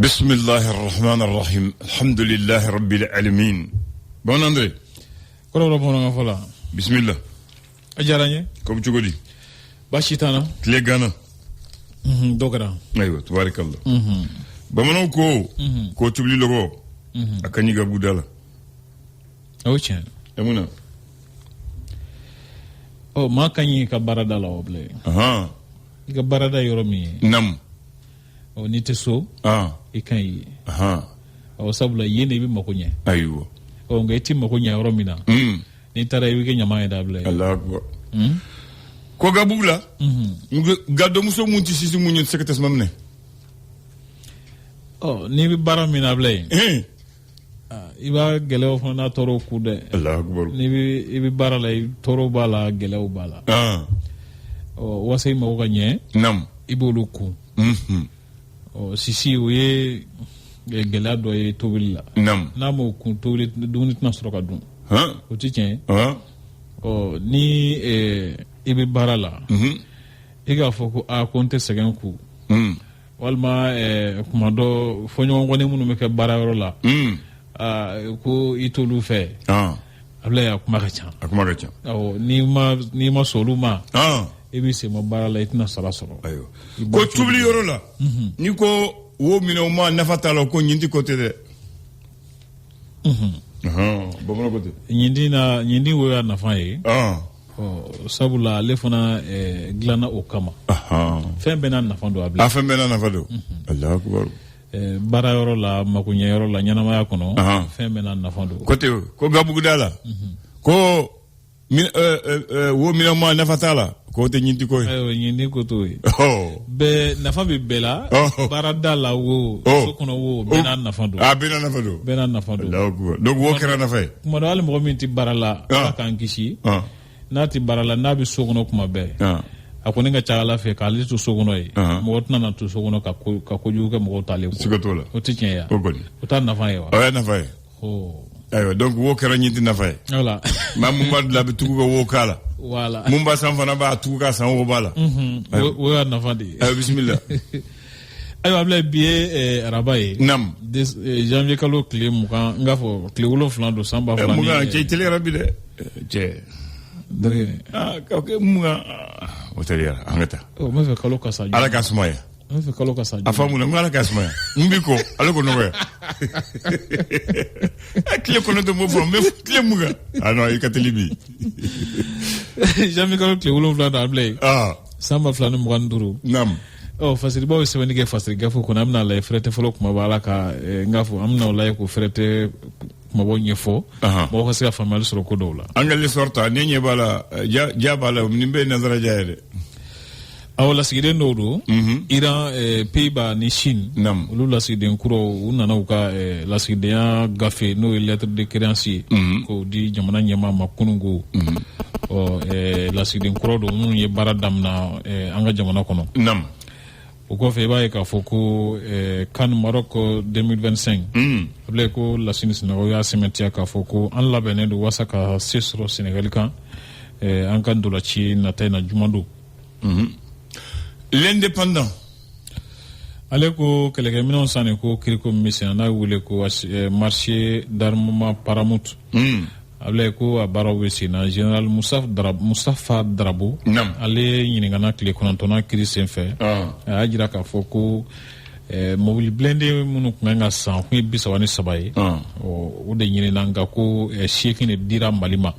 بسم الله الرحمن الرحيم الحمد لله رب العالمين بون اندري كل ربنا فلا بسم الله اجاراني كم تشغدي باشيتانا تليغانا دوغرا ايوه تبارك الله بمنو كو تبلي لوغو اكاني غبودالا اوچن امونا او ما كاني كباردا لا وبلي اها كباردا يرومي نم o nite so ikai o sabula yene bi makunya aywa o ngeti makunya romina ni tara yiwe nyama ya dable Allah akbar ko gabula gado muso munti sisi munyo secrétaire mamne o ni bi baramina ble iba gelew fona toro kude Allah akbar ni bi barala toro bala gelew bala o wasay ma ko nye nam ibolu ku sisi o ye gɛlɛya dɔ ye tobili la n'a m'o kun tobili dumuni tɛna sɔrɔ ka dun o ti tiɲɛ ni i bɛ baara la i k'a fɔ ko ko n tɛ sɛgɛn ku walima kuma dɔ fɔɲɔgɔnkɔni minnu bɛ kɛ baarayɔrɔ la ko i t'olu fɛ a bila a kuma ka ca n'i ma sɔn olu ma i bɛ se ma baara la i tɛna sara sɔrɔ ko tubili yɔrɔ la ni ko wo minɛ o ma nafa t'a la ko ɲinti ko tɛ dɛ bamanan ko tɛ ɲinti wo y'a nafa ye sabula ale fana dilanna o kama fɛn bɛɛ n'a nafa don a bila fɛn bɛɛ n'a nafa don Allahu akbar baara yɔrɔ la makoɲɛyɔrɔ la ɲɛnamaya kɔnɔ fɛn bɛɛ n'a nafa don ko tɛ ko gabuguda la ko wo minɛ o ma nafa t'a la ko tɛ ɲinti ko ye ɲinti ko t'o ye bɛɛ nafa bɛ bɛɛ la baarada la wo so kɔnɔ wo bɛɛ n'a nafa don bɛɛ n'a nafa don donc wo kɛra nafa ye kuma dɔ hali mɔgɔ min tɛ baara la ala k'an kisi n'a tɛ baara la n'a bɛ so kɔnɔ kuma bɛɛ a kɔni ka ca ala fɛ k'ale to so kɔnɔ ye mɔgɔ tɛna na to so kɔnɔ ka kojugu kɛ mɔgɔw t'ale ko siga t'o la o tɛ tiɲɛ ye o t'a nafa ye wa o ye nafa ye ayiwa donc wo kɛra ɲinti nafa ye voilà maa mun b'a dilan a bɛ tugu ka wo k'a la voilà mun b'a san fana b'a tugu ka san wo b'a la o y'a nafa de ye ayiwa bisimila ayiwa abila bi ye araba ye nam janvier kalo tile 20 n k'a fɔ tile 7 don san 2000 ni cɛ teliyara bi dɛ cɛ k'o mun o teliyara an ka taa o ma fɛ kalo ka sa ala ka sumaya n fɛ kalo ka sa a faamu na n ko ala ka sumaya n bi ko ale ko nɔgɔya tile kɔnɔntɔn m'o fɔ mɛ tile mun kan non i ka teli bi janvier kalo tile 7 don abila ye san 2025 nam fasiribaw ye sɛbɛnni kɛ fasiri gafo kɔnɔ an bɛna lajɛ fɛrɛtɛ fɔlɔ kumaba ala ka n k'a fɔ an bɛna o lajɛ ko fɛrɛtɛ kumabaw ɲɛfɔ mɔgɔ ka se ka faamuyali sɔrɔ ko dɔw la an ka l'histoire ta ne ɲɛ b'a la ja b'a la nin bɛɛ ye nanzara ja ye dɛ awɔ lasigiden dɔw don Iran Pays-Bas ni Chine olu lasigiden kuraw u nana u ka lasigidenya gafe n'o ye lettre de créance ye k'o di jamana ɲɛmaa ma kununko lasigiden kuraw don minnu ye baara daminɛ an ka jamana kɔnɔ o kɔfɛ i b'a ye k'a fɔ ko CAN Maroc 2025 a bila ko lasini Senegal y'a sɛmɛntiya k'a fɔ ko an labɛnnen don walasa ka se sɔrɔ Senegal kan an ka ndolanci nata in na juma don l'indépendant ale ko kɛlɛkɛminɛnw sanni ko kiriko min bɛ sen n'a wele ko marché d'armement paramount a bila ko a baaraw bɛ sen na général Mustafa Darabo ale ɲininkana tile 9 kiri senfɛ a y'a jira k'a fɔ ko mobili blindé minnu tun kan ka san kun ye 33 ye o de ɲinina nka ko 8 de dira Mali ma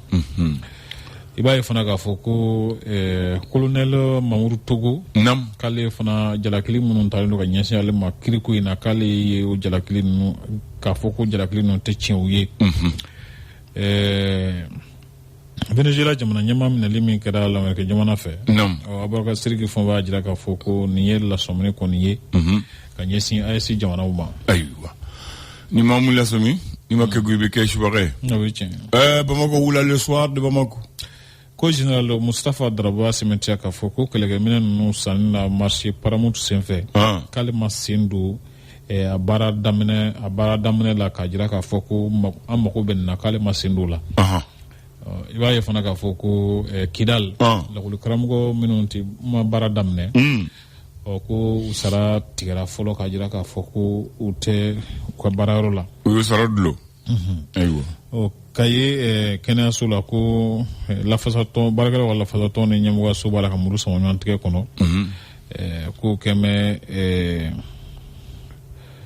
i b'a ye fana k'a fɔ ko colonel Mamoudou Togo k'ale fana jalakili minnu talen don ka ɲɛsin ale ma kiriko in na k'ale ye o jalakili ninnu k'a fɔ ko jalakili ninnu tɛ tiɲɛ u ye Venezuela jamana ɲɛmaa minɛli min kɛra lamɛnnikɛ jamana fɛ Abubakar Sidiki fana b'a jira k'a fɔ ko nin ye lasɔmini kɔni ye ka ɲɛsin AES jamanaw ma ayiwa ni maa mun lasɔmi ni ma kɛ i bɛ kɛ subaga ye o ye tiɲɛ Bamako wula le soir de Bamako ko général Mustafa Darabo a sɛmɛntiya k'a fɔ ko kɛlɛkɛminɛ ninnu sanni na marché paramount senfɛ k'ale ma sen don a baara daminɛ la k'a jira k'a fɔ ko an mago bɛ nin na k'ale ma sen don la i b'a ye fana k'a fɔ ko Kidal lakɔli karamɔgɔ minnu tɛ ma baara daminɛ ko u sara tigɛra fɔlɔ k'a jira k'a fɔ ko u tɛ u ka baarayɔrɔ la. U y'u sara dulon. Ayiwa. Ka ye kɛnɛyaso la ko lafasatɔn baarakɛlaw ka lafasatɔn ni ɲɛmɔgɔyaso b'a la ka muru sama ɲɔgɔn tigɛ kɔnɔ. Ko kɛmɛ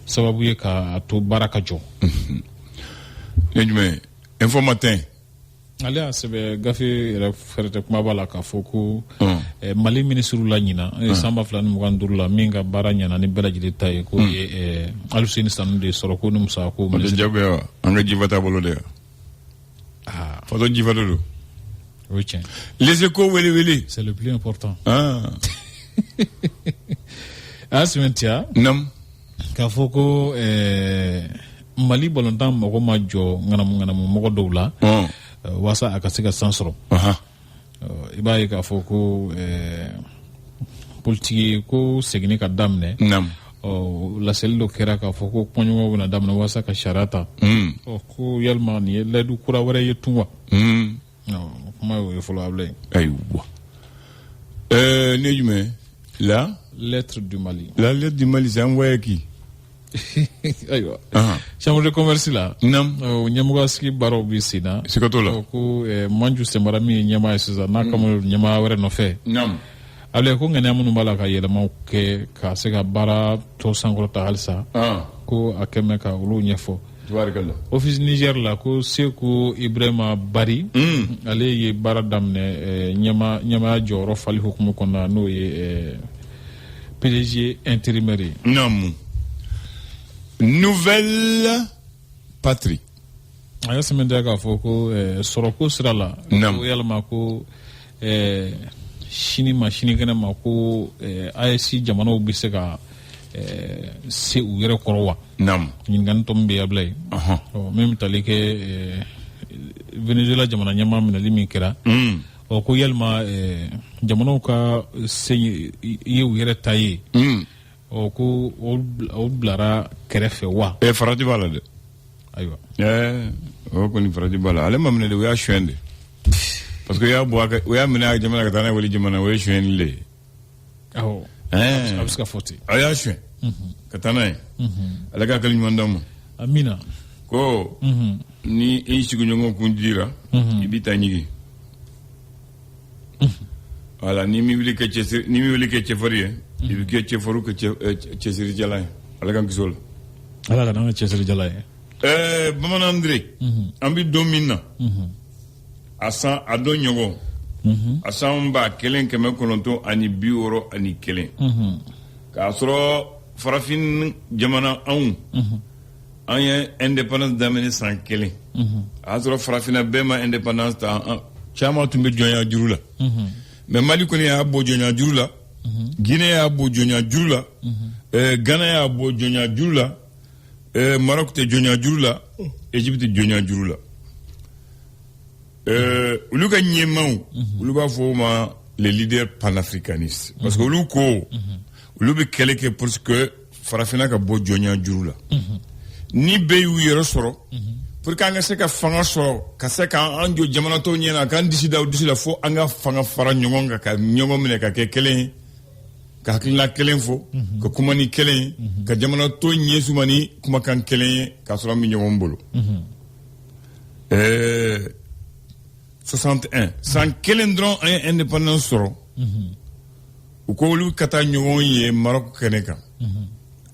sababu ye k'a to baara ka jɔ. Ne jumɛn informateur. Ale y'a sɛbɛ gafe yɛrɛ fɛrɛtɛ kumaba la k'a fɔ ko Mali minisiriw la ɲina san 2025 la min ka baara ɲɛna ni bɛɛ lajɛlen ta ye ko ye Aluseni Sanu de sɔrɔ ko ni musaka ko ministre. O tɛ jagoya wa? An ka jifa t'a bolo de wa? Faso jifa de don. O ye tiɲɛ. Les Échos wele. C'est le plus important. A y'a sɛbɛntiya. Nam. K'a fɔ ko Mali balontan mɔgɔ ma jɔ ŋanamu mɔgɔ dɔw la. Wasa a ka se ka san sɔrɔ. I b'a ye k'a fɔ ko politiki ko seginni ka daminɛ. Laseli dɔ kɛra k'a fɔ ko kɔɲɔgɔnw bɛna daminɛ wasa ka sariya ta. Ko yalima nin ye layidu kura wɛrɛ ye tun wa? Kuma y'o ye fɔlɔ Ablaye. Ayiwa. Ne jumɛn? La lettre du Mali. La lettre du Mali c'est envoyé qui? Ayiwa. Chambre de commerce la. Ɲɛmɔgɔ sigi baaraw bi sen na. Siga t'o la. Ko Manju Senbara min ye ɲɛmaa ye sisan n'a kama ɲɛmaa wɛrɛ nɔfɛ. Ale ko ŋaniya minnu b'a la ka yɛlɛmaw kɛ ka se ka baara tɔ sankɔrɔta halisa. Ko a kɛmɛ ka olu ɲɛfɔ. Office Niger la ko Seku Ibrahima Bari. Ale ye baara daminɛ ɲɛmaaya jɔyɔrɔ fali hukumu kɔnɔna n'o ye PDG intérimaire ye. Nouvelle patrie. A y'a sɛmɛntiya k'a fɔ ko sɔrɔko sira la. Ko yalama ko sini ma sinikɛnɛ ma ko AES jamanaw bɛ se ka se u yɛrɛ kɔrɔ wa. Ɲininkali tɔ min bɛ Ablaye. Min bɛ tali kɛ Venezuela jamana ɲɛmaa minɛli min kɛra. Ko yalima jamanaw ka se ye u yɛrɛ ta ye. Ko o bilara kɛrɛfɛ wa. Farati b'a la dɛ. Ayiwa. O kɔni farati b'a la ale ma minɛ de o y'a suyɛn de. Parce que o y'a minɛ a jamana ka taa n'a ye wali jamana o ye suyɛnni de ye. Awɔ. A bɛ se ka fɔ ten. A y'a suyɛn. Ka taa n'a ye. Ale ka hakili ɲuman d'an ma. Amina. Ko ni i sigiɲɔgɔn kun dira i b'i ta ɲigi. Voilà ni mi wuli kɛ cɛfarin ye. I bɛ kɛ cɛfarin ka cɛsirijalan ye. Ala k'an kisi o la. Ala ka n'an ka cɛsirijalan ye. Bamanan Andre an bɛ don min na a dɔn ɲɔgɔn a san 1961 k'a sɔrɔ farafin jamana anw an ye indépendance daminɛ san 1 a y'a sɔrɔ farafinna bɛɛ ma indépendance ta caman tun bɛ jɔnya juru la mais Mali kɔni y'a bɔ jɔnya juru la. Guinée y'a bɔ jɔnya juru la. Ghana y'a bɔ jɔnya juru la. Maroc tɛ jɔnya juru la. Égypte jɔnya juru la. Olu ka ɲɛmaaw olu b'a fɔ o ma les leaders panafricanistes parce que olu ko olu bɛ kɛlɛ kɛ pour que farafinna ka bɔ jɔnya juru la. Ni bɛɛ y'u yɛrɛ sɔrɔ pour que an ka se ka fanga sɔrɔ ka se k'an jɔ jamanatɔw ɲɛna k'an disi da fo an ka fanga fara ɲɔgɔn kan ka ɲɔgɔn minɛ ka kɛ kelen ye ka hakilina kelen fɔ ka kuma ni kelen ye ka jamanatɔw ɲɛ suma ni kumakan kelen ye k'a sɔrɔ an bɛ ɲɔgɔn bolo. 61 san kelen dɔrɔn an ye indépendance sɔrɔ u ko olu ka taa ɲɔgɔn ye Maroc kɛnɛ kan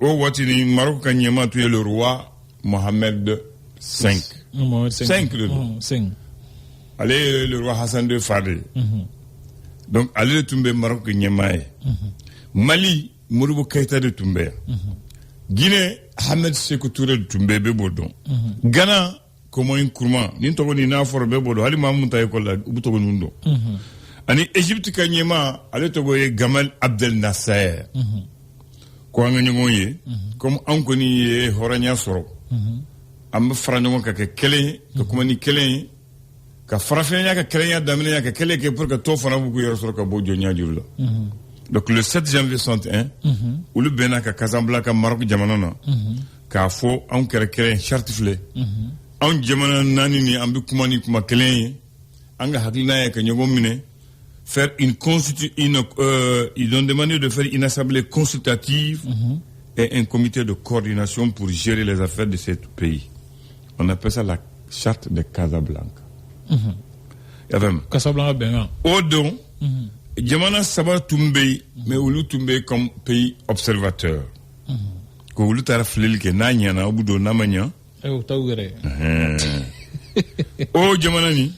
o waati ni Maroc ka ɲɛmaa tun ye le roi Mohamed 5 de don. Ale ye le roi Hassan II fa de ye. Donc ale de tun bɛ Maroc ɲɛmaa ye. Mali Modibo Keïta de tun bɛ yan. Guinée Ahmed Sékou Touré de tun bɛ yen bɛɛ b'o dɔn. Ghana Komo Nkrumah ni tɔgɔ nin n'a fɔra bɛɛ b'o dɔn hali maa mun ta école la u bɛ tɔgɔ ninnu dɔn. Ani Égypte ka ɲɛmaa ale tɔgɔ ye Gamal Abdel Nasser. Ko an ka ɲɔgɔn ye comme an kɔni ye hɔrɔnya sɔrɔ. An bɛ fara ɲɔgɔn kan kɛ kelen ye ka kuma ni kelen ye ka farafinya ka kelenya daminɛ ka kelen kɛ pour que tɔw fana b'u yɛrɛ sɔrɔ ka bɔ jɔnya juru la. Donc le 7 janvier 61 olu bɛnna ka Casablanca Maroc jamana na k'a fɔ anw kɛra kelen charte filɛ anw jamana naani ni an bɛ kuma ni kuma kelen ye an ka hakilina ye ka ɲɔgɔn minɛ faire ils ont demandé de faire une assemblée consultative et un comité de coordination pour gérer les affaires de ce pays. On appelle ça la charte de Casablanca. Casablanca Benga. Odon, Djamana Sabar Toumbé, mais Oulu Toumbé comme pays observateur. Ko Oulu Taraflil ke Nanyana, Obudo Namanya. Au Djamanani,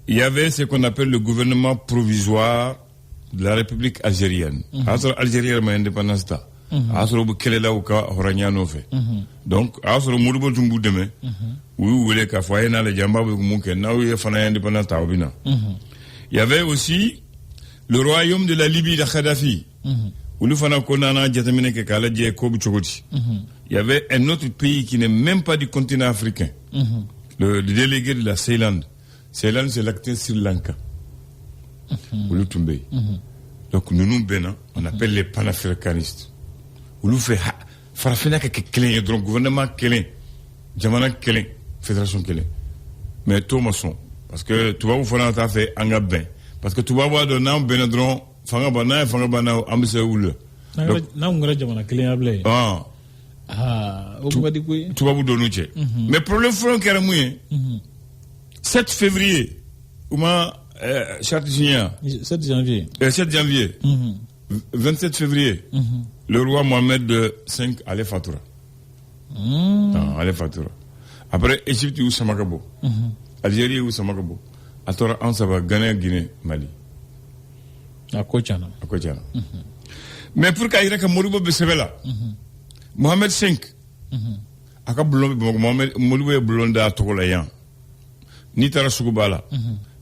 il y avait ce qu'on appelle le gouvernement provisoire de la République algérienne. Algérie est indépendance. Asoro kelela uka horanyano fe. Donc asoro murubo tumbu deme. Oui wele ka foye na le jamba bu munke na oui fana indépendance ta obina. Il y avait aussi le royaume de la Libye de Kadhafi. Ulu fana konana jatamine ke kala je ko bu chogoti. Il y avait un autre pays qui n'est même pas du continent africain. Le délégué de la Ceylan. Ceylan c'est l'acteur Sri Lanka. Ulu tumbe. Donc nous bena on appelle les panafricanistes. Ulu fait farafina ke kelen donc gouvernement kelen jamana kelen fédération kelen mais to maçon parce que tu vas vous faire ta fait anga ben parce que tu vas voir de nam benadron fanga bana amse ulu na ngora jamana kelen able o badi ko tu vas vous donner mais problème front kera mouye 7 février uma charte signé 7 janvier 27 février le roi Mohamed V allait Fatoura. Allait Fatoura. Après, Égypte ou Samakabo. Algérie ou Samakabo. Atora Ansaba, Ghana, Guinée, Mali. À Kochana. Mais pour qu'il y ait un Moribo Besevela, Mohamed V, Aka Mohamed Moribo Blonda Togolayan, Nitara Sugubala,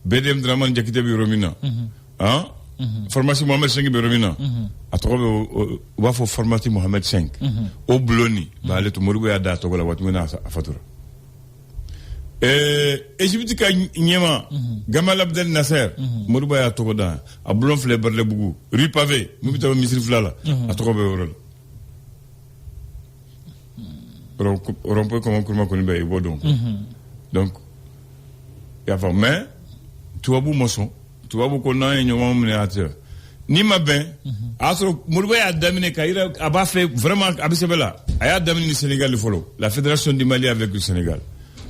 Bedem Draman Jakite Biromina. Formation Mohamed V Beromina. A trouvé au Wafo formation Mohamed V. Au Bloni, bah le Tomorou ya da Togola Watmina à Fatoura. Égypte ka Nyema, Gamal Abdel Nasser, Moruba ya Togoda, à Blon Fleber le Bougou, Rue Pavé, Mubita Misri Flala, à trouvé Oral. Rompo comme un courant connu et Bodon. Donc, il y a pas, mais, tu vas vous moçon. Tu vas beaucoup non et nous miniature. Ni ma ben, asro Mouroué a dominé Kaira a fait vraiment Abisabella. A dominé le Sénégal le follow. La fédération du Mali avec le Sénégal.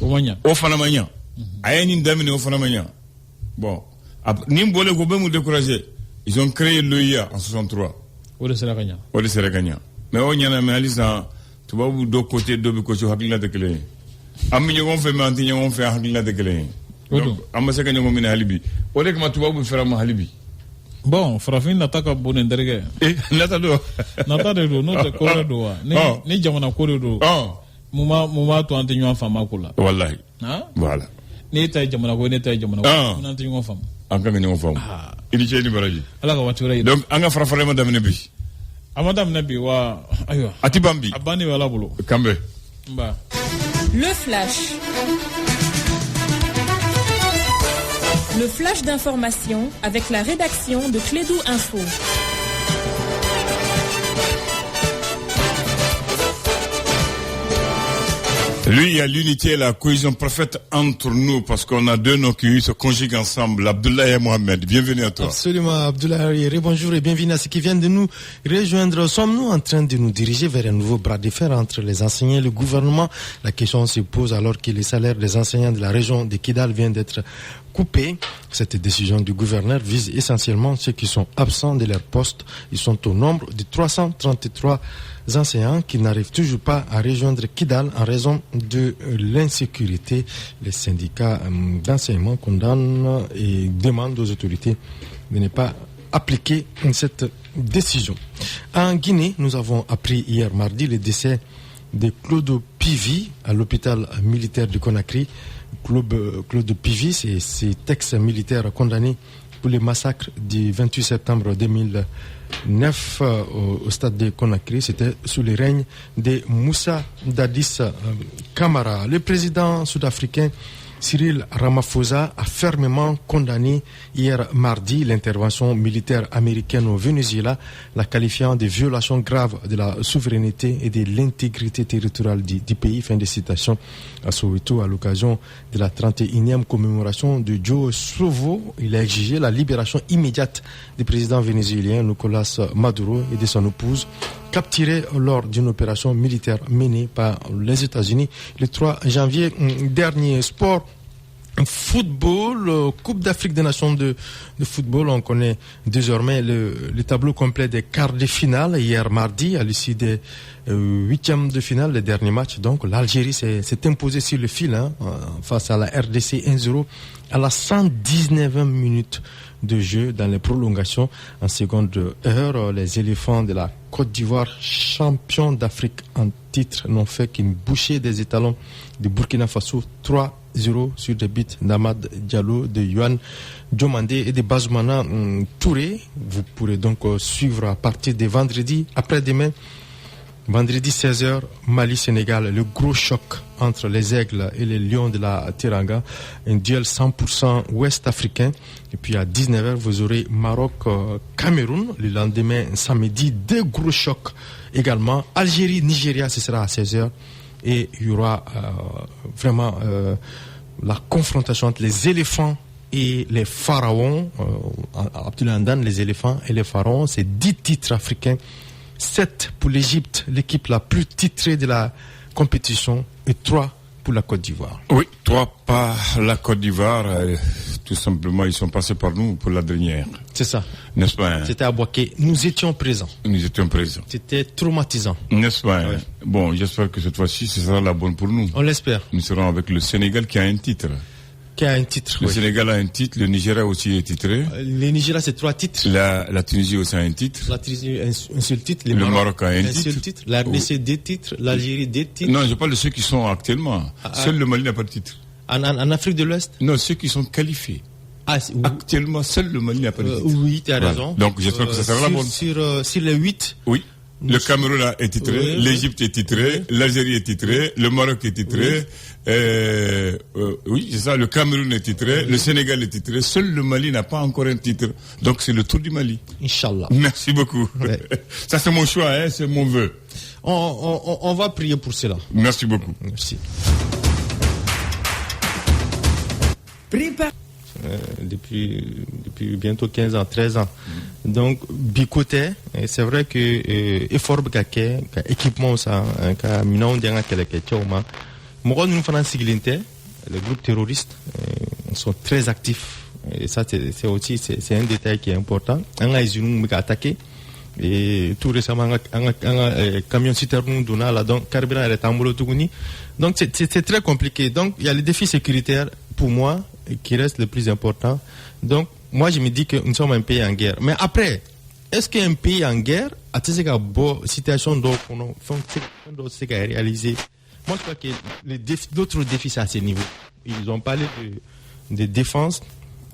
Au Fanamania. A une dominé au Fanamania. Bon, ni m'bolé gobe mou découragé. Ils ont créé l'OIA en 63. Au de Seragagna. Mais on y en a mais Alisa, tu vas vous deux côtés deux côtés hakila de clé. Ami on fait mentir on fait hakila de clé. Donc, amasa kanyo mina halibi. Ode kama tubabu fera ma halibi. Bon, farafin nataka bonen derge. Nata do. Nata do no te kore do wa. Ni jamana kore do. Muma to anti nyo fama kula. Wallahi. Ha? Voilà. Ni tay jamana ko ni tay jamana ko. Mun anti nyo fam. Anga nyo fam. Ili cheni baraji. Ala ka watura yi. Donc anga farafare madame nabi. Amadame nabi wa ayo. Atibambi. Abani wala bolo. Kambe. Ba. Le flash. Le flash d'information avec la rédaction de Clédou Info. Lui, il y a l'unité et la cohésion parfaite entre nous parce qu'on a deux noms qui se conjuguent ensemble. Abdoulaye et Mohamed, bienvenue à toi. Absolument, Abdoulaye, bonjour et bienvenue à ceux qui viennent de nous rejoindre. Sommes-nous en train de nous diriger vers un nouveau bras de fer entre les enseignants et le gouvernement? La question se pose alors que les salaires des enseignants de la région de Kidal viennent d'être coupés. Cette décision du gouverneur vise essentiellement ceux qui sont absents de leur poste. Ils sont au nombre de 333 enseignants qui n'arrivent toujours pas à rejoindre Kidal en raison de l'insécurité. Les syndicats d'enseignement condamnent et demandent aux autorités de ne pas appliquer cette décision. En Guinée, nous avons appris hier mardi le décès de Claude Pivi à l'hôpital militaire de Conakry. Claude Pivi, c'est cet ex-militaire condamné pour le massacre du 28 septembre 2009 au stade de Conakry. C'était sous le règne de Moussa Dadis Camara. Le président sud-africain Cyril Ramaphosa a fermement condamné hier mardi l'intervention militaire américaine au Venezuela, la qualifiant de violation grave de la souveraineté et de l'intégrité territoriale du pays. Fin de citation à Soweto à l'occasion de la 31e commémoration de Joe Slovo. Il a exigé la libération immédiate du président vénézuélien Nicolás Maduro et de son épouse, capturés lors d'une opération militaire menée par les États-Unis le 3 janvier dernier. Sport, football, Coupe d'Afrique des Nations de football. On connaît désormais le tableau complet des quarts de finale. Hier mardi, à l'issue des huitièmes de finale, les derniers matchs, donc l'Algérie s'est imposée sur le fil face à la RDC 1-0 à la 119e minute de jeu dans les prolongations. En seconde heure, les éléphants de la Côte d'Ivoire, champions d'Afrique en titre, n'ont fait qu'une bouchée des étalons de Burkina Faso, 3-0 sur des buts d'Amad Diallo, de Yohan Diomandé et de Bazoumana Touré. Vous pourrez donc suivre à partir de vendredi, après-demain, vendredi 16h, Mali-Sénégal, le gros choc entre les Aigles et les Lions de la Teranga, un duel 100% ouest-africain. Et puis à 19h, vous aurez Maroc-Cameroun. Le lendemain, samedi, deux gros chocs également. Algérie-Nigeria, ce sera à 16h. Et il y aura vraiment la confrontation entre les éléphants et les pharaons. Abdoulaye Andane, les éléphants et les pharaons, c'est 10 titres africains. 7 pour l'Égypte, l'équipe la plus titrée de la compétition, et 3 pour la Côte d'Ivoire. Oui, 3 par la Côte d'Ivoire. Tout simplement, ils sont passés par nous pour la dernière. C'est ça. N'est-ce pas? C'était à Boaké. Nous étions présents. Nous étions présents. C'était traumatisant. N'est-ce pas? Ouais. Bon, j'espère que cette fois-ci, ce sera la bonne pour nous. On l'espère. Nous serons avec le Sénégal qui a un titre. Qui a un titre. Le Sénégal a un titre, le Nigeria aussi est titré. Le Nigeria, c'est 3 titres. La Tunisie aussi a un titre. La Tunisie, un seul titre. Le Maroc a un seul titre. La RDC, 2 titres. L'Algérie, 2 titres. Non, je parle de ceux qui sont actuellement. Seul le Mali n'a pas de titre. En Afrique de l'Ouest? Non, ceux qui sont qualifiés. Actuellement, seul le Mali n'a pas de titre. Oui, tu as raison. Donc, j'espère que ça sera la bonne. Sur les 8. Oui. Le Cameroun est titré, l'Égypte est titré, l'Algérie est titré, le Maroc est titré, oui, c'est ça, le Cameroun est titré, le Sénégal est titré, seul le Mali n'a pas encore un titre. Donc c'est le tour du Mali. Inch'Allah. Merci beaucoup. Ouais. Ça c'est mon choix, c'est mon vœu. On va prier pour cela. Merci beaucoup. Merci. Depuis bientôt 15 ans, 13 ans. Donc, Bikote, c'est vrai que effort bikake, équipement ça, minons d'un quelqu'un tchoma. Moi, nous faisons siglinte, les groupes terroristes sont très actifs. Et ça, c'est aussi, c'est un détail qui est important. On a attaqué. Et tout récemment, un camion citerne donna là, donc carburant est en Tuguni. Donc, c'est très compliqué. Donc, il y a les défis sécuritaires pour moi qui reste le plus important. Donc, moi, je me dis que nous sommes un pays en guerre. Mais après, est-ce qu'un pays en guerre a cette situation dont on a réalisé? Moi, je crois que d'autres défis, c'est à ce niveau. Ils ont parlé de défense,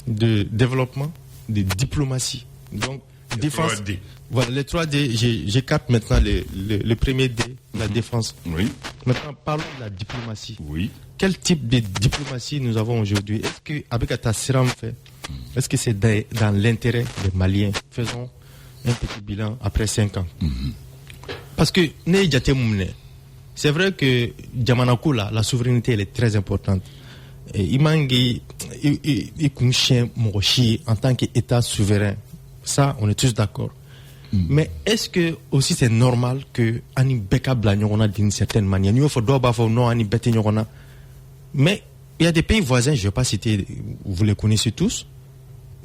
de développement, de diplomatie. Donc, défense. 3D. Voilà, les 3D, j'écarte maintenant le premier D, la défense. Oui. Maintenant, parlons de la diplomatie. Oui. Quel type de diplomatie nous avons aujourd'hui? Est-ce qu'avec Attassiram fait, est-ce que c'est dans l'intérêt des Maliens? Faisons un petit bilan après 5 ans. Parce que, c'est vrai que Djamanakou, la souveraineté, elle est très importante. Imangi, en tant qu'État souverain, ça, on est tous d'accord. Mais est-ce que aussi c'est normal que Ani Beka Blagnona d'une certaine manière? Nous faut d'abord faire non Ani Betegnona. Mais il y a des pays voisins, je ne vais pas citer, vous les connaissez tous.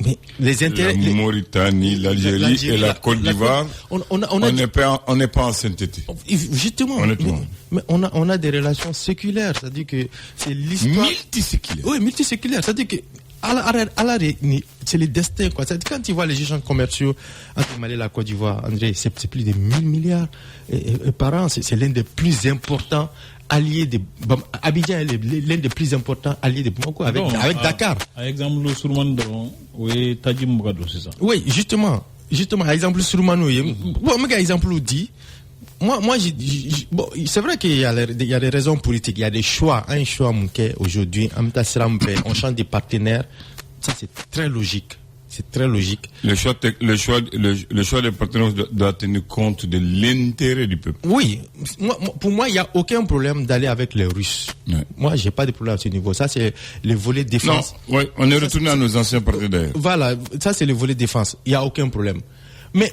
Mais les intérêts. La Mauritanie, l'Algérie et la Côte d'Ivoire, on n'est pas en sainteté. Justement. Mais on a des relations séculaires, c'est-à-dire que c'est l'histoire. Multiséculaire. Oui, multiséculaire. C'est-à-dire que c'est le destin, quoi. C'est-à-dire quand tu vois les échanges commerciaux entre Mali et la Côte d'Ivoire, André, c'est plus de 1000 milliards par an. C'est l'un des plus importants alliés de Abidjan est l'un des plus importants alliés de Bamako avec Dakar. Par exemple, le Sourmano, oui, Tadim Bougadou, c'est ça. Oui, justement, par exemple, Sourmano, bon, exemple dit, moi, bon, c'est vrai qu'il y a des raisons politiques, il y a des choix. Un choix, aujourd'hui, on change des partenaires. Ça, c'est très logique. C'est très logique. Le choix des partenaires doit tenir compte de l'intérêt du peuple. Oui. Pour moi, il n'y a aucun problème d'aller avec les Russes. Ouais. Moi, j'ai pas de problème à ce niveau. Ça, c'est le volet défense. Non, ouais, on est retourné à nos anciens partenaires. Voilà. Ça, c'est le volet défense. Il n'y a aucun problème. Mais,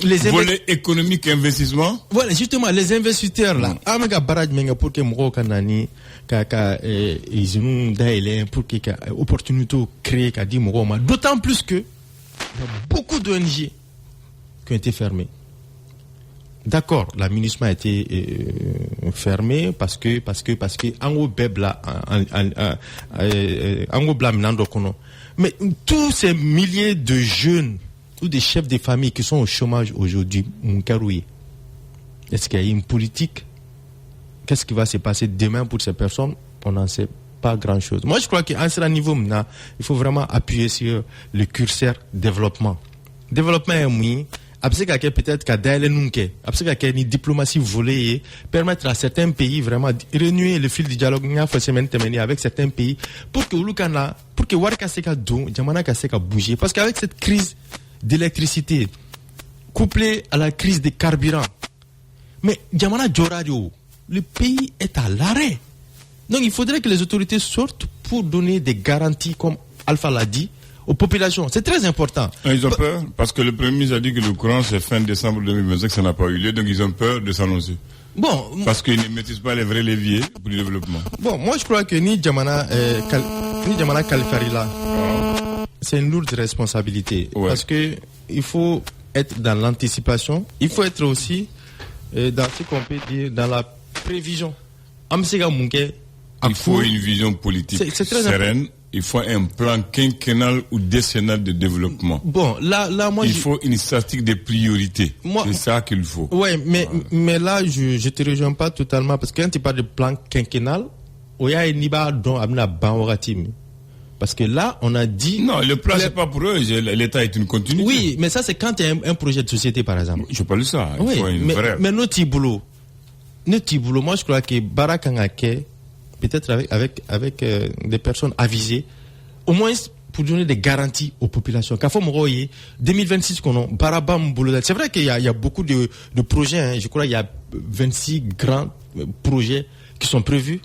volet économique et investissement. Voilà, justement, les investisseurs là. Amega barrage menga pour que moko kanani ils pour que opportunité créée ka di moko ma. D'autant plus que il y a beaucoup d'ONG qui ont été fermées. D'accord, la MINUSMA a été fermée parce que ango bebla ango bla minando kono. Mais tous ces milliers de jeunes ou des chefs de famille qui sont au chômage aujourd'hui, est-ce qu'il y a une politique? Qu'est-ce qui va se passer demain pour ces personnes? On n'en sait pas grand-chose. Moi, je crois qu'à ce niveau, il faut vraiment appuyer sur le curseur développement. Développement est oui. Après, peut-être qu'à après qu'il y a une diplomatie volée, permettre à certains pays vraiment de renouer le fil du dialogue avec certains pays pour que Warka Seka Don, Jamana Kaseka bouger. Parce qu'avec cette crise d'électricité couplée à la crise des carburants, mais Jamana Djoradio, le pays est à l'arrêt. Donc il faudrait que les autorités sortent pour donner des garanties, comme Alpha l'a dit, aux populations. C'est très important. Ils ont peur parce que le Premier ministre a dit que le courant c'est fin décembre 2025, ça n'a pas eu lieu, donc ils ont peur de s'annoncer. Bon, parce qu'ils ne maîtrisent pas les vrais leviers pour le développement. Bon, moi je crois que ni Jamana Kalifarila, c'est une lourde responsabilité. Ouais. Parce que il faut être dans l'anticipation, il faut être aussi dans ce qu'on peut dire dans la prévision. Il faut une vision politique sereine. Il faut un plan quinquennal ou décennal de développement. Bon, là, moi, il faut une statistique des priorités. C'est ça qu'il faut. Ouais, mais là, je te rejoins pas totalement parce que quand tu parles de plan quinquennal, parce que là, on a dit. Non, le plan, c'est pas pour eux. L'État est une continuité. Oui, mais ça, c'est quand il y a un projet de société, par exemple. Je parle de ça. Il faut une vraie. Mais notre boulot, moi, je crois que Barakangake, peut-être avec des personnes avisées, au moins pour donner des garanties aux populations. 2026, c'est vrai qu'il y a beaucoup de projets. Hein. Je crois qu'il y a 26 grands projets qui sont prévus.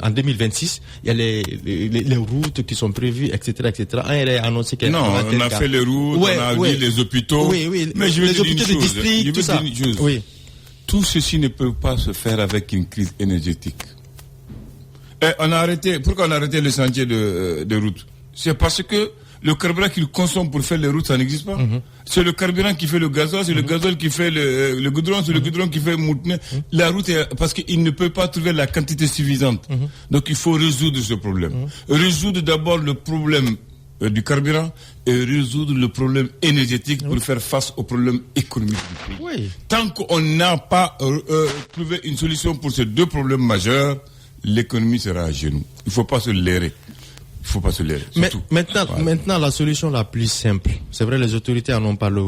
En 2026, il y a les routes qui sont prévues, etc., etc. On a annoncé qu'il y a on a fait les routes, on a vu les hôpitaux. Oui, mais je veux les dire hôpitaux de district, tout ça. Oui. Tout ceci ne peut pas se faire avec une crise énergétique. Pourquoi on a arrêté le chantier de route? C'est parce que le carburant qu'il consomme pour faire les routes, ça n'existe pas. C'est le carburant qui fait le gasoil, c'est le gasoil qui fait le goudron, c'est le goudron qui fait moutner. La route, parce qu'il ne peut pas trouver la quantité suffisante. Donc il faut résoudre ce problème. Résoudre d'abord le problème du carburant et résoudre le problème énergétique pour faire face au problème économique du pays. Oui. Tant qu'on n'a pas trouvé une solution pour ces deux problèmes majeurs, l'économie sera à genoux. Il ne faut pas se leurrer. Mais maintenant, la solution la plus simple, c'est vrai, les autorités en ont parlé.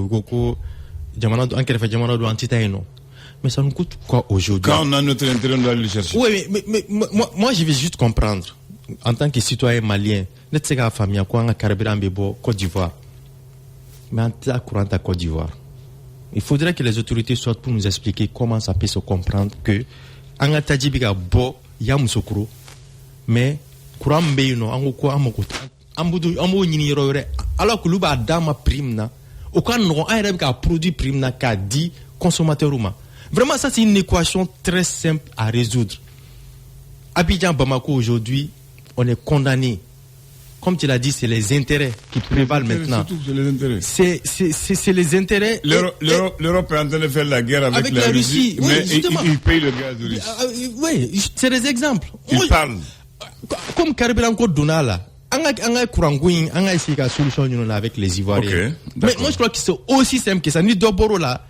Mais ça nous coûte quoi aujourd'hui? Quand on a notre intérêt, on doit aller le chercher. Oui, mais moi, je vais juste comprendre, en tant que citoyen malien, Côte d'Ivoire. Mais en tant que Côte d'Ivoire, il faudrait que les autorités sortent pour nous expliquer comment ça peut se comprendre que mais courant mbeyno ango ko amako ambudu amo nyini yore alors que luba dama prime na o kan no ayre ka produit prime na ka di consommateur uma. Vraiment ça c'est une équation très simple à résoudre. Abidjan Bamako aujourd'hui, on est condamné. Comme tu l'as dit, c'est les intérêts qui prévalent maintenant. Surtout, c'est les intérêts. C'est les intérêts. L'Europe est en train de faire la guerre avec la Russie, oui, mais il paye le gaz de Russie. Oui, c'est des exemples. Ils parlent. Comme carburant code Donala, anga courangouin, anga essayer la solution avec les Ivoiriens. Mais moi je crois que c'est aussi simple que ça. Ni d'abord là,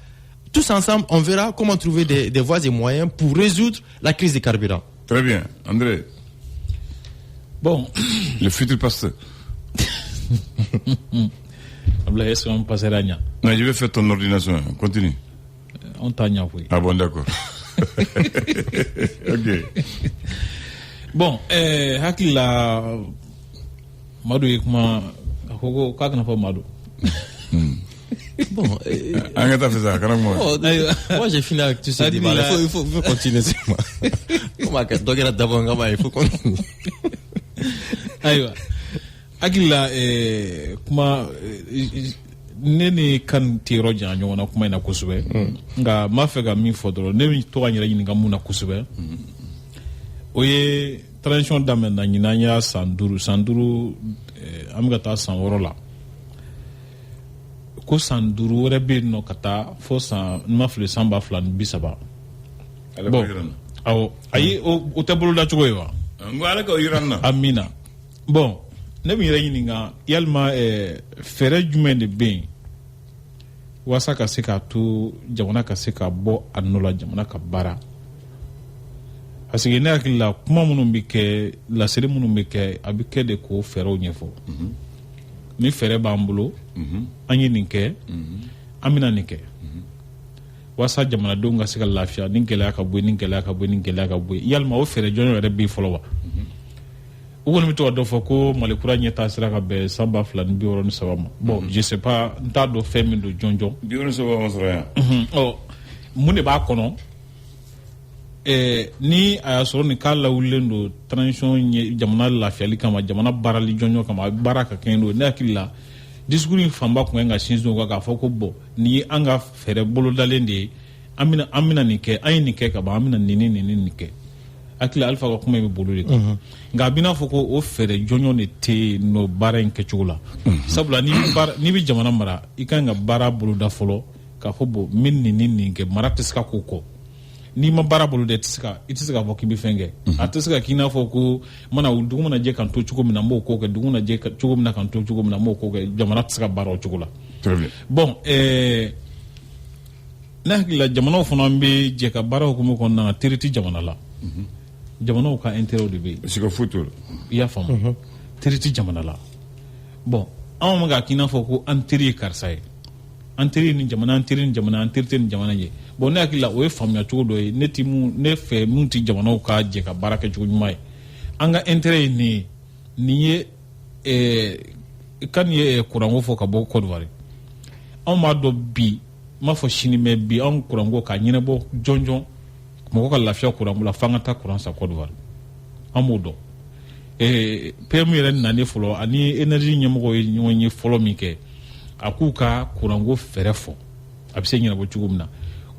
tous ensemble, on verra comment trouver des voies et moyens pour résoudre la crise des carburants. Très bien, André. Bon, le futur pasteur. Non, je vais faire ton ordination. Continue. on t'a ñafoué. Ah bon, d'accord. Ok. Bon, hakila Madou ye kuma ko ka kana fɔ Madou. Bon, moi j'ai fini avec tout ce débat. Il faut continuer. Il faut continuer. Aïwa. Hakila kuma ne ni kan tiro jan ɲɔgɔn na kuma in na kosɛbɛ nka m'a fɛ ka min fɔ dɔrɔn ne bɛ to ka n yɛrɛ ɲininka mun na kosɛbɛ o ye transition daminɛna ɲinan an y'a san duuru an bɛ ka taa san 6 la ko san 5 wɛrɛ bɛ yen nɔ ka taa fo san n ma fili san 2030. Bon awɔ ayi o tɛ boloda cogo ye wa n ko ale ka o yira n na amina bon ne bɛ yɛrɛ ɲininka yalima fɛɛrɛ jumɛn de bɛ yen walasa ka se k'a to jamana ka se ka bɔ a nɔ la jamana ka baara parce que ne hakili la kuma minnu bɛ kɛ laseli minnu bɛ kɛ a bɛ kɛ de k'o fɛɛrɛw ɲɛfɔ ni fɛɛrɛ b'an bolo an ye nin kɛ an bɛna nin kɛ walasa jamanadenw ka se ka lafiya ni gɛlɛya ka bɔ yen ni gɛlɛya ka bɔ yen ni gɛlɛya ka bɔ yen yalima o fɛɛrɛ jɔnjɔn yɛrɛ bɛ yen fɔlɔ wa u kɔni bɛ to ka dɔ fɔ ko Mali kura ɲɛtaa sera ka bɛn san 2063 ma bon je sais pas n t'a dɔn fɛn min don jɔnjɔn 63 ma sɔrɔ yan mun de b'a kɔnɔ ni a y'a sɔrɔ nin k'a lawulilen don transition jamana lafiyali kama jamana baarali jɔnjɔn kama a baara ka kɛɲɛ don ne hakili la discours in fanba tun kan ka sinsin o kan k'a fɔ ko bon nin ye an ka fɛɛrɛ bolodalen de ye an bɛna nin kɛ an ye nin kɛ ka ban an bɛna nin kɛ hakili Alifa ka kuma bɛ bolo de kan nka a bɛ n'a fɔ ko o fɛɛrɛ jɔnjɔn de tɛ n'o baara in kɛcogo la sabula n'i bɛ jamana mara i kan ka baara boloda fɔlɔ k'a fɔ bon n bɛ nin kɛ mara tɛ se ka k'o kɔ n'i ma baara boloda i tɛ se k'a fɔ k'i bɛ fɛn kɛ a tɛ se ka k'i n'a fɔ ko dugu mana jɛ kan to cogo min na n b'o ko kɛ dugu mana jɛ cogo min na kan to cogo min na n b'o ko kɛ jamana tɛ se ka baara o cogo la bon ne hakili la jamanaw fana bɛ jɛ ka baara hukumu kɔnɔna na teri tɛ jamana la jamanaw ka intérêt de bɛ yen sika foto i y'a faamu teri tɛ jamana la bon anw ma k'a k'i n'a fɔ ko an teri ye karisa ye an teri ni jamana an teri ni jamana an teri tɛ ni jamana ye bon ne hakili la o ye faamuya cogo dɔ ye ne fɛ mun tɛ jamanaw ka jɛ ka baara kɛ cogo ɲuman ye an ka intérêt ye nin ye kan ye kuranko fɔ ka bɔ Côte d'Ivoire anw b'a dɔn bi n m'a fɔ sini mɛ bi anw kuranko k'a ɲɛnabɔ jɔnjɔn mɔgɔ ka lafiya kuranko la f'an ka taa kuran sa Côte d'Ivoire an b'o dɔn PM yɛrɛ nalen fɔlɔ ani énergie ɲɛmɔgɔ ye ɲɔgɔn ye fɔlɔ min kɛ a k'u ka kuranko fɛɛrɛ fɔ a bɛ se ɲɛnabɔ cogo min na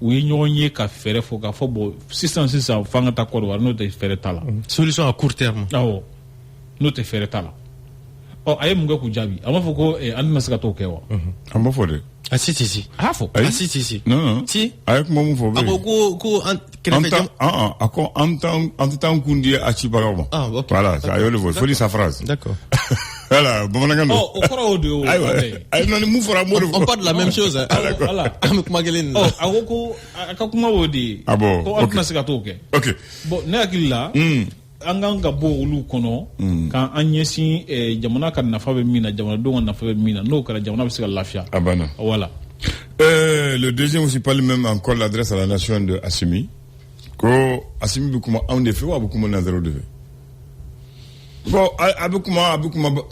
u ye ɲɔgɔn ye ka fɛɛrɛ fɔ k'a fɔ bon sisan f'an ka taa Côte d'Ivoire n'o tɛ fɛɛrɛ t'a la solution à court terme awɔ n'o tɛ fɛɛrɛ t'a la a ye mun kɛ k'u jaabi a b'a fɔ ko an tɛna se ka t'o kɛ wa an b'a fɔ de ah si a y'a fɔ si non si a ye kuma mun fɔ ko a ko an tɛ taa n kun di a cibagaw ma voilà a y'o de fɔ foli sa phrase d'accord voilà bamanankan don o kɔrɔ o de y'o ayiwa non ni mun fɔra m'o de fɔ on parle de la même chose an bɛ kuma kelen na a ko a ka kuma o de ye ko an tɛna se ka t'o kɛ ok bon ne hakili la an kan ka bɔ olu kɔnɔ k'an ɲɛsin jamana ka nafa bɛ min na jamanadenw ka nafa bɛ min na n'o kɛra jamana bɛ se ka lafiya a banna voilà le deuxième aussi parle même encore l'adresse à la nation de Assimi ko Assimi bɛ kuma anw de fɛ wa a bɛ kuma nanzaraw de fɛ bon a bɛ kuma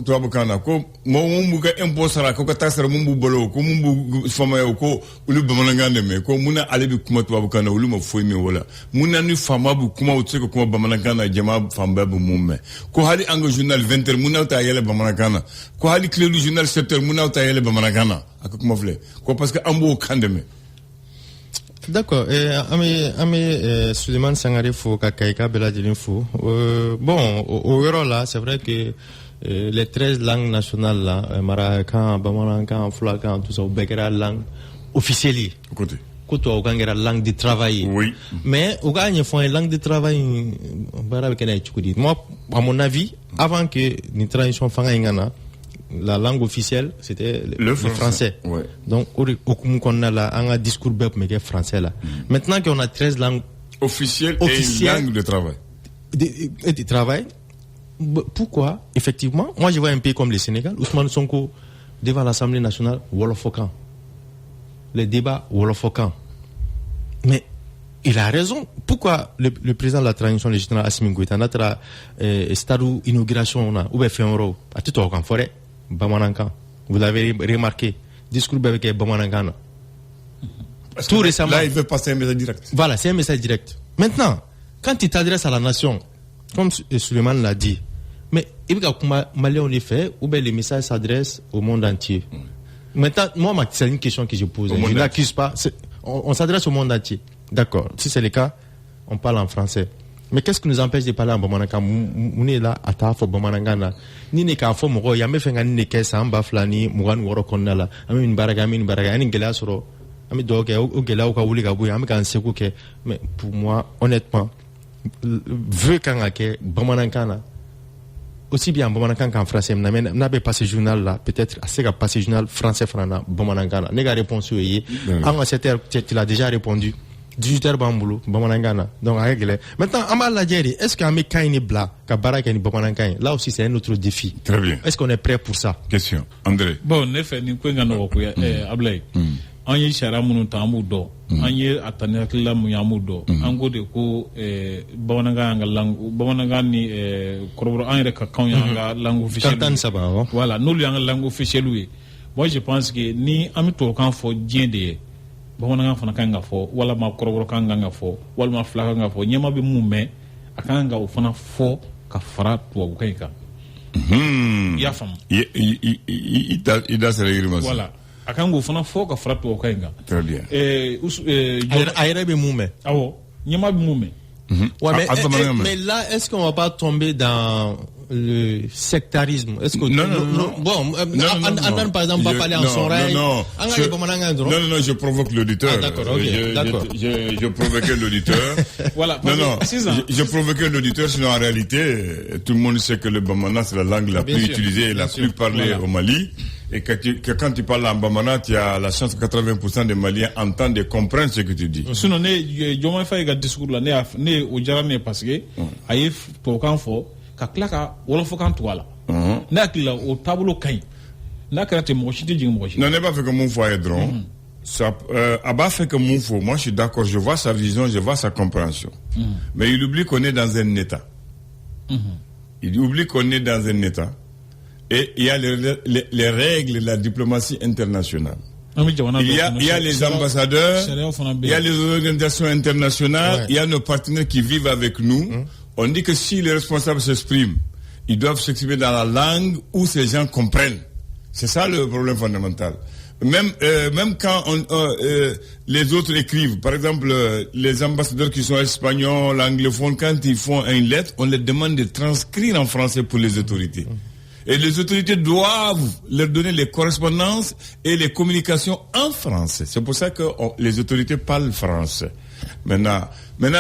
tubabukan na ko mɔgɔ mun b'u ka impôt sara ko ka taxe sara mun b'u bolo ko mun b'u famaya o ko olu bamanankan de mɛn ko mun na ale bɛ kuma tubabukan na olu ma foyi mɛn o la mun na ni faama b'u kuma o tɛ se ka kuma bamanankan na jama fanba bɛ mun mɛn ko hali an ka journal 20h mun n'aw t'a yɛlɛ bamanankan na ko hali Kiledu journal 7h mun n'aw t'a yɛlɛ bamanankan na a ka kuma filɛ ko parce que an b'o kan de mɛn. D'accord. Ami Suleiman Sangare fo Kakaïka Beladjilin fo. Bon, au Euro là, c'est vrai que les 13 langues nationales là, Marakan, Bamarankan, Fulakan, tout ça, au Bekera langue officielle. Côté. Côté au Gangera langue de travail. Oui. Mais au Gagne font une langue de travail. Moi, à mon avis, avant que une transition fangana, la langue officielle, c'était le français. Ouais. Donc, on a là, un discours mais français là. Maintenant qu'on a 13 langues officielles et une langue de travail. De travail. Pourquoi? Effectivement, moi je vois un pays comme le Sénégal, Ousmane Sonko, devant l'Assemblée nationale, Wolofokan. Les débats Wolofokan. Mais il a raison. Pourquoi le président de la transition, le général Assimi Goïta, notre stade inauguration, ou bien fait un euro, à tout en forêt, Bamanankan. Vous l'avez remarqué, discours avec Bamanankan. Tout récemment. Là, il veut passer un message direct. Voilà, c'est un message direct. Maintenant, quand il t'adresse à la nation, comme Suleiman l'a dit, mais il y a Malais on les fait, ou bien les messages s'adressent au monde entier. Maintenant, moi, c'est une question que je pose. Je n'accuse pas. On s'adresse au monde entier. D'accord. Si c'est le cas, on parle en français. Mais qu'est-ce qui nous empêche de parler en Bamanankan? On est là, à Tafo Bamanangana. Ni ne ka fo mogo, yame fenga ni ne kesa, amba flani, mugan woro konnala. Ami min baraga, ani ngela soro. Ami doge, o gela, o ka wuli ka bouy, ami kan sekou ke. Mais pour moi, honnêtement, veut kanga ke Bamanankana, aussi bien Bamanankan qu'en français, n'a pas passé journal là, peut-être assez qu'à passer journal français frana, Bamanankana. Nega réponse oui, en cette heure, tu l'as déjà répondu. 18h Bamboulou, Bamanangana. Donc, maintenant, Amal Ladjeri, est-ce qu'un mec est blanc, Kabarak et Bamanankan, là aussi c'est un autre défi. Très bien. Est-ce qu'on est prêt pour ça? Question. André. Bon, ne fait ni kwenga no kuya ablay. Anye shara munu tamudo. Anye atanakla muyamudo. Ango de ko Bamananga langu, Bamananga ni korobro anye ka kanya langue officielle. Kantan ça va. Voilà, nous lui en langue officielle oui. Moi je pense que ni amito kan fo diende. Bamananga fana kanga fo wala ma korobro kanga fo wala ma flaka kanga fo nyema be mume akanga o fana fo ka fara to ko kayka ya fam ida sere girma voilà akanga o fana fo ka fara to ko kayka très bien ayre be mume awo nyema be mume ouais mais là est-ce qu'on va pas tomber dans le sectarisme? Est-ce que non. Bon, par exemple, pas parler en son règne. Non, je provoque l'auditeur. Ah, d'accord, ok, d'accord. Je provoquais l'auditeur. Voilà. Non, je provoquais l'auditeur, sinon en réalité, tout le monde sait que le bamana, c'est la langue la plus utilisée et la plus parlée au Mali. Et que quand tu parles en bamana, tu as la chance que 80% des Maliens entendent et comprennent ce que tu dis. Sinon, je fais un discours là, ne au jarane parce que, aïe, pour quand faut, ka klaka wolofo kan toala na kila o tableau kay na karate mo chiti jing mo chiti non n'est pas fait que mon foyer dron ça Abba fait que mon faux. Moi je suis d'accord, je vois sa vision, je vois sa compréhension, mais il oublie qu'on est dans un état. Il oublie qu'on est dans un état et il y a les règles de la diplomatie internationale. Il y a les ambassadeurs, il y a les organisations internationales, il y a nos partenaires qui vivent avec nous. On dit que si les responsables s'expriment, ils doivent s'exprimer dans la langue où ces gens comprennent. C'est ça le problème fondamental. Même quand les autres écrivent, par exemple, les ambassadeurs qui sont espagnols, anglophones, quand ils font une lettre, on les demande de transcrire en français pour les autorités. Et les autorités doivent leur donner les correspondances et les communications en français. C'est pour ça que les autorités parlent français. Maintenant,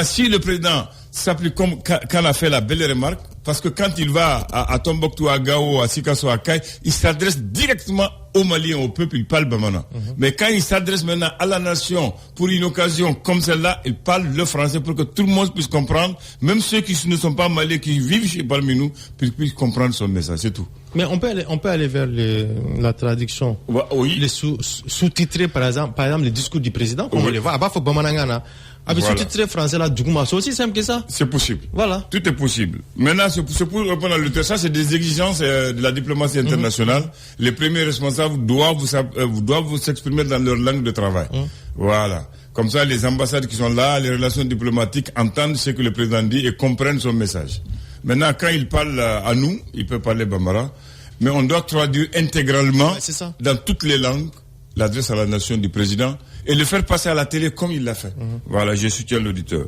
si le président s'applique comme quand a fait la belle remarque, parce que quand il va à Tombouctou, à Gao, à Sikasso, à Kay, il s'adresse directement aux Maliens, au peuple, il parle bamana. Mais quand il s'adresse maintenant à la nation, pour une occasion comme celle-là, il parle le français pour que tout le monde puisse comprendre, même ceux qui ne sont pas Maliens, qui vivent parmi nous, puissent comprendre son message, c'est tout. Mais on peut aller vers la traduction. Oui. Les sous-titrés, par exemple, les discours du président, comme on les voit. Abba, faut bamanangana. Avec sous-titré français là, du coup, c'est aussi simple que ça. C'est possible. Voilà. Tout est possible. Maintenant, c'est pour répondre à l'auteur, ça c'est des exigences de la diplomatie internationale. Les premiers responsables doivent s'exprimer dans leur langue de travail. Voilà. Comme ça, les ambassades qui sont là, les relations diplomatiques entendent ce que le président dit et comprennent son message. Maintenant, quand il parle à nous, il peut parler bambara, mais on doit traduire intégralement dans toutes les langues l'adresse à la nation du président et le faire passer à la télé comme il l'a fait. Voilà, je soutiens l'auditeur.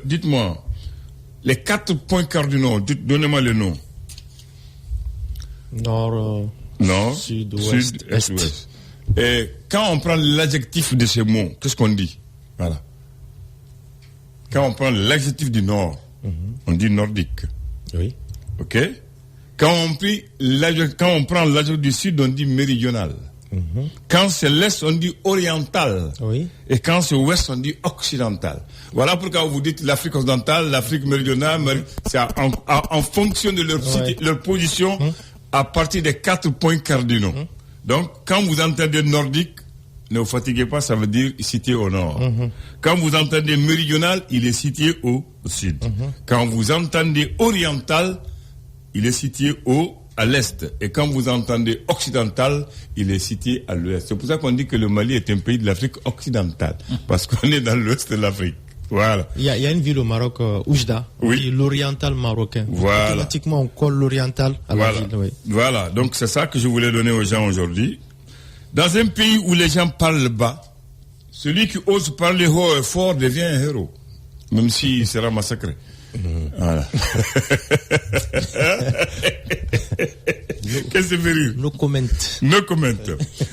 Dites-moi, les 4 points cardinaux, donnez-moi les noms. Nord, sud, ouest, est. Et quand on prend l'adjectif de ces mots, qu'est-ce qu'on dit? Voilà. Quand on prend l'adjectif du nord, on dit nordique. Oui. Ok? Quand on prend l'adjectif du sud, on dit méridional. Quand c'est l'est, on dit oriental. Oui. Et quand c'est ouest, on dit occidental. Voilà pourquoi vous dites l'Afrique occidentale, l'Afrique méridionale, c'est en fonction de leur position à partir des 4 points cardinaux. Donc, quand vous entendez nordique, ne vous fatiguez pas, ça veut dire situé au nord. Quand vous entendez méridional, il est situé au sud. Quand vous entendez oriental, il est situé à l'est. Et quand vous entendez occidental, il est situé à l'ouest. C'est pour ça qu'on dit que le Mali est un pays de l'Afrique occidentale. Parce qu'on est dans l'ouest de l'Afrique. Voilà. Il y a une ville au Maroc, Oujda, oui. L'oriental marocain. Voilà. Automatiquement, on colle l'oriental à la ville. Oui. Voilà. Donc c'est ça que je voulais donner aux gens aujourd'hui. Dans un pays où les gens parlent bas, celui qui ose parler haut et fort devient un héros. Même s'il sera massacré. Voilà. Qu'est-ce que ça fait rire? No comment. No comment.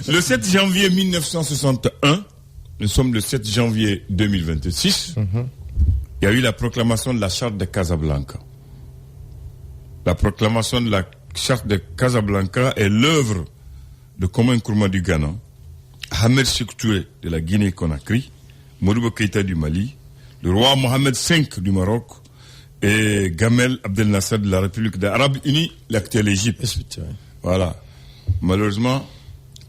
Le 7 janvier 1961, nous sommes le 7 janvier 2026, il y a eu la proclamation de la charte de Casablanca. La proclamation de la charte de Casablanca est l'œuvre de Kwame Nkrumah du Ghana, Ahmed Sékou Touré de la Guinée-Conakry, Modibo Keïta du Mali, le roi Mohamed V du Maroc, et Gamel Abdel Nasser de la République des Arabes Unis, l'actuelle Égypte. Voilà. Malheureusement,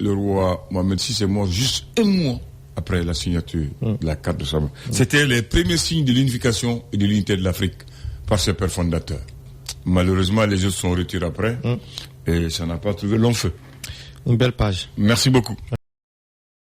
le roi Mohamed VI est mort juste un mois après la signature de la carte de Sabah. C'était les premiers signes de l'unification et de l'unité de l'Afrique par ses pères fondateurs. Malheureusement, les autres sont retirés après et ça n'a pas trouvé long feu. Une belle page. Merci beaucoup.